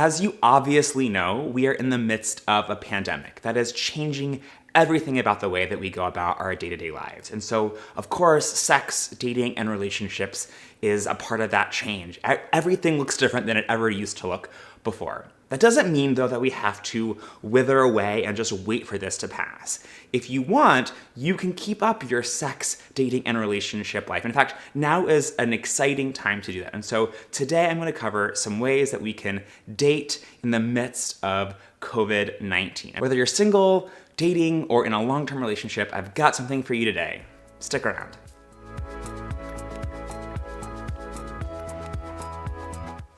As you obviously know, we are in the midst of a pandemic that is changing everything about the way that we go about our day-to-day lives. And so, of course, sex, dating, and relationships is a part of that change. Everything looks different than it ever used to look before. That doesn't mean, though, that we have to wither away and just wait for this to pass. If you want, you can keep up your sex, dating, and relationship life. In fact, now is an exciting time to do that. And so today I'm going to cover some ways that we can date in the midst of COVID-19. Whether you're single, dating, or in a long-term relationship, I've got something for you today. Stick around.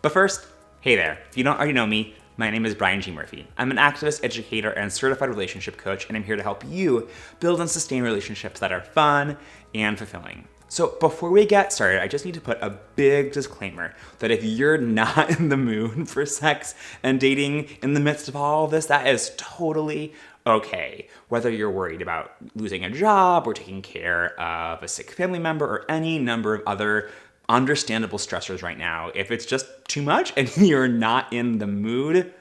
But first, hey there. If you don't already know me, my name is Brian G. Murphy. I'm an activist, educator, and certified relationship coach, and I'm here to help you build and sustain relationships that are fun and fulfilling. So before we get started, I just need to put a big disclaimer that if you're not in the mood for sex and dating in the midst of all of this, that is totally okay. Whether you're worried about losing a job or taking care of a sick family member or any number of other understandable stressors right now, if it's just too much and you're not in the mood,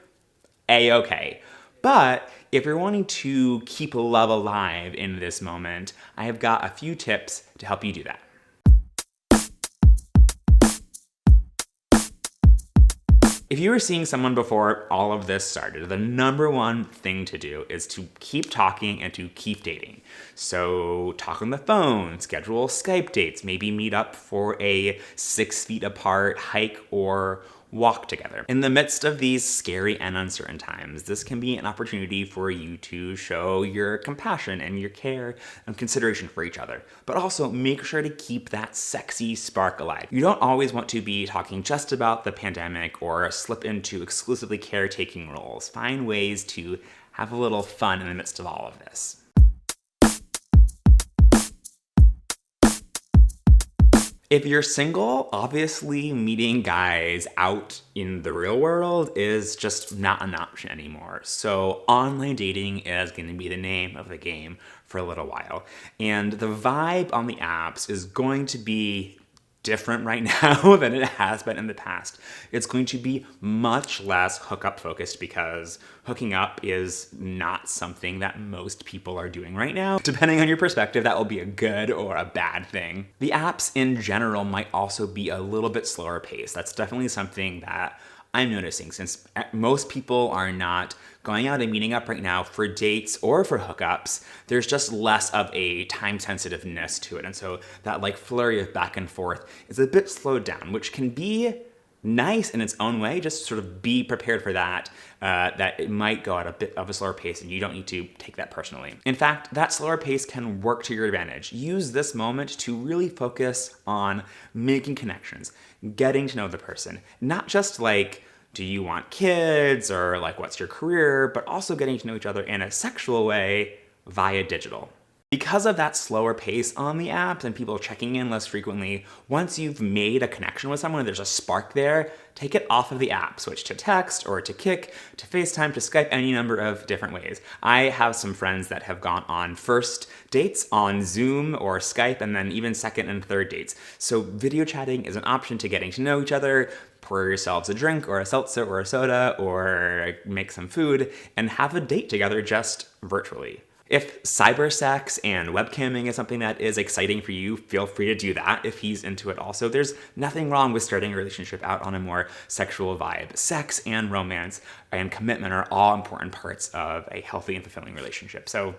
A-okay. But if you're wanting to keep love alive in this moment, I have got a few tips to help you do that. If you were seeing someone before all of this started, the number one thing to do is to keep talking and to keep dating. So talk on the phone, schedule Skype dates, maybe meet up for a 6 feet apart hike or walk together. In the midst of these scary and uncertain times, this can be an opportunity for you to show your compassion and your care and consideration for each other, but also make sure to keep that sexy spark alive. You don't always want to be talking just about the pandemic or slip into exclusively caretaking roles. Find ways to have a little fun in the midst of all of this. If you're single, obviously meeting guys out in the real world is just not an option anymore. So online dating is going to be the name of the game for a little while. And the vibe on the apps is going to be different right now than it has been in the past. It's going to be much less hookup focused because hooking up is not something that most people are doing right now. Depending on your perspective, that will be a good or a bad thing. The apps in general might also be a little bit slower paced. That's definitely something that I'm noticing since most people are not going out and meeting up right now for dates or for hookups. There's just less of a time sensitiveness to it. And so that like flurry of back and forth is a bit slowed down, which can be nice in its own way. Just sort of be prepared for that, that it might go at a bit of a slower pace and you don't need to take that personally. In fact, that slower pace can work to your advantage. Use this moment to really focus on making connections, getting to know the person, not just like, do you want kids or like what's your career, but also getting to know each other in a sexual way via digital. Because of that slower pace on the apps and people checking in less frequently, once you've made a connection with someone, there's a spark there, take it off of the app. Switch to text or to Kik, to FaceTime, to Skype, any number of different ways. I have some friends that have gone on first dates on Zoom or Skype, and then even second and third dates. So video chatting is an option to getting to know each other. Pour yourselves a drink or a seltzer or a soda or make some food and have a date together just virtually. If cyber sex and webcamming is something that is exciting for you, feel free to do that if he's into it also. There's nothing wrong with starting a relationship out on a more sexual vibe. Sex and romance and commitment are all important parts of a healthy and fulfilling relationship. So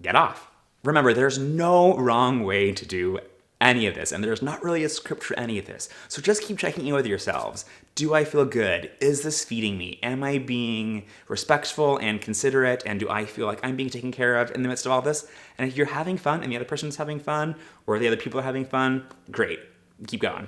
get off. Remember, there's no wrong way to do any of this, and there's not really a script for any of this. So just keep checking in with yourselves. Do I feel good? Is this feeding me? Am I being respectful and considerate? And do I feel like I'm being taken care of in the midst of all this? And if you're having fun and the other person's having fun, or the other people are having fun, great. Keep going.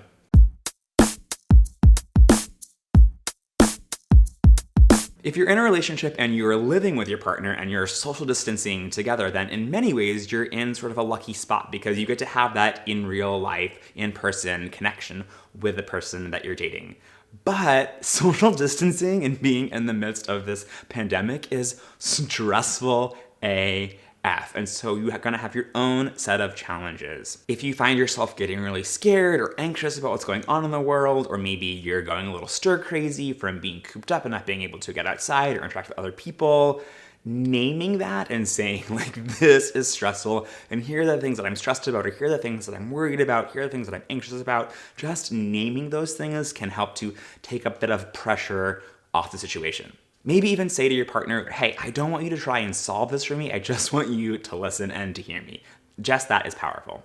If you're in a relationship and you're living with your partner and you're social distancing together, then in many ways you're in sort of a lucky spot because you get to have that in real life, in-person connection with the person that you're dating. But social distancing and being in the midst of this pandemic is stressful AF. F. And so you're gonna have your own set of challenges. If you find yourself getting really scared or anxious about what's going on in the world, or maybe you're going a little stir crazy from being cooped up and not being able to get outside or interact with other people, naming that and saying like, this is stressful, and here are the things that I'm stressed about, or here are the things that I'm worried about, here are the things that I'm anxious about. Just naming those things can help to take a bit of pressure off the situation. Maybe even say to your partner, hey, I don't want you to try and solve this for me, I just want you to listen and to hear me. Just that is powerful.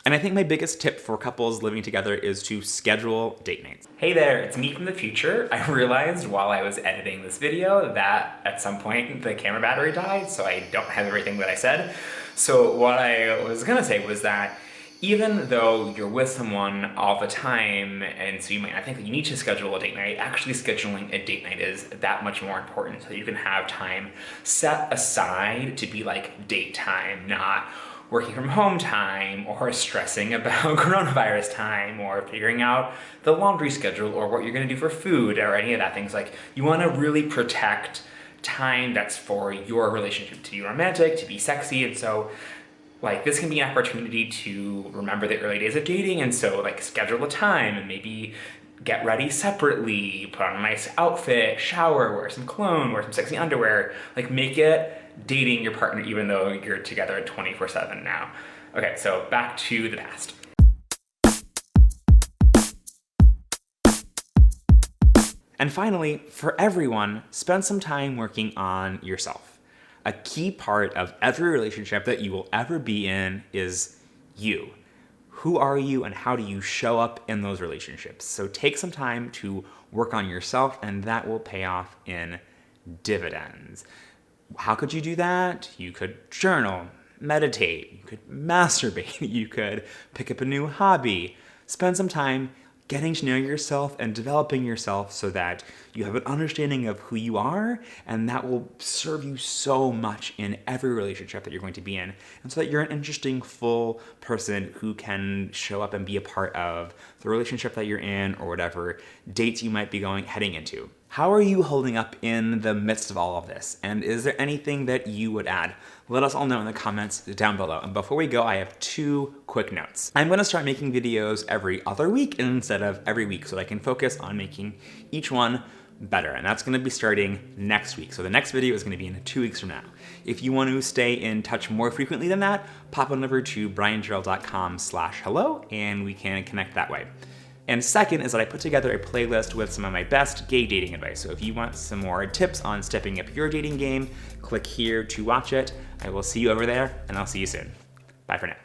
And I think my biggest tip for couples living together is to schedule date nights. Hey there, it's me from the future. I realized while I was editing this video that at some point the camera battery died, so I don't have everything that I said. So what I was gonna say was that even though you're with someone all the time, and so you might not think that you need to schedule a date night, actually scheduling a date night is that much more important, so you can have time set aside to be like date time, not working from home time, or stressing about coronavirus time, or figuring out the laundry schedule, or what you're gonna do for food, or any of that things. Like, you wanna really protect time that's for your relationship, to be romantic, to be sexy, and so like this can be an opportunity to remember the early days of dating, and so like schedule a time and maybe get ready separately, put on a nice outfit, shower, wear some cologne, wear some sexy underwear, like make it dating your partner even though you're together 24/7 now. Okay, so back to the past. And finally, for everyone, spend some time working on yourself. A key part of every relationship that you will ever be in is you. Who are you and how do you show up in those relationships? So take some time to work on yourself, and that will pay off in dividends. How could you do that? You could journal, meditate, you could masturbate, you could pick up a new hobby, spend some time getting to know yourself and developing yourself so that you have an understanding of who you are, and that will serve you so much in every relationship that you're going to be in, and so that you're an interesting, full person who can show up and be a part of the relationship that you're in, or whatever dates you might be heading into. How are you holding up in the midst of all of this? And is there anything that you would add? Let us all know in the comments down below. And before we go, I have 2 quick notes. I'm gonna start making videos every other week instead of every week, so that I can focus on making each one better. And that's gonna be starting next week. So the next video is gonna be in 2 weeks from now. If you want to stay in touch more frequently than that, pop on over to briangerald.com/hello, and we can connect that way. And second is that I put together a playlist with some of my best gay dating advice. So if you want some more tips on stepping up your dating game, click here to watch it. I will see you over there, and I'll see you soon. Bye for now.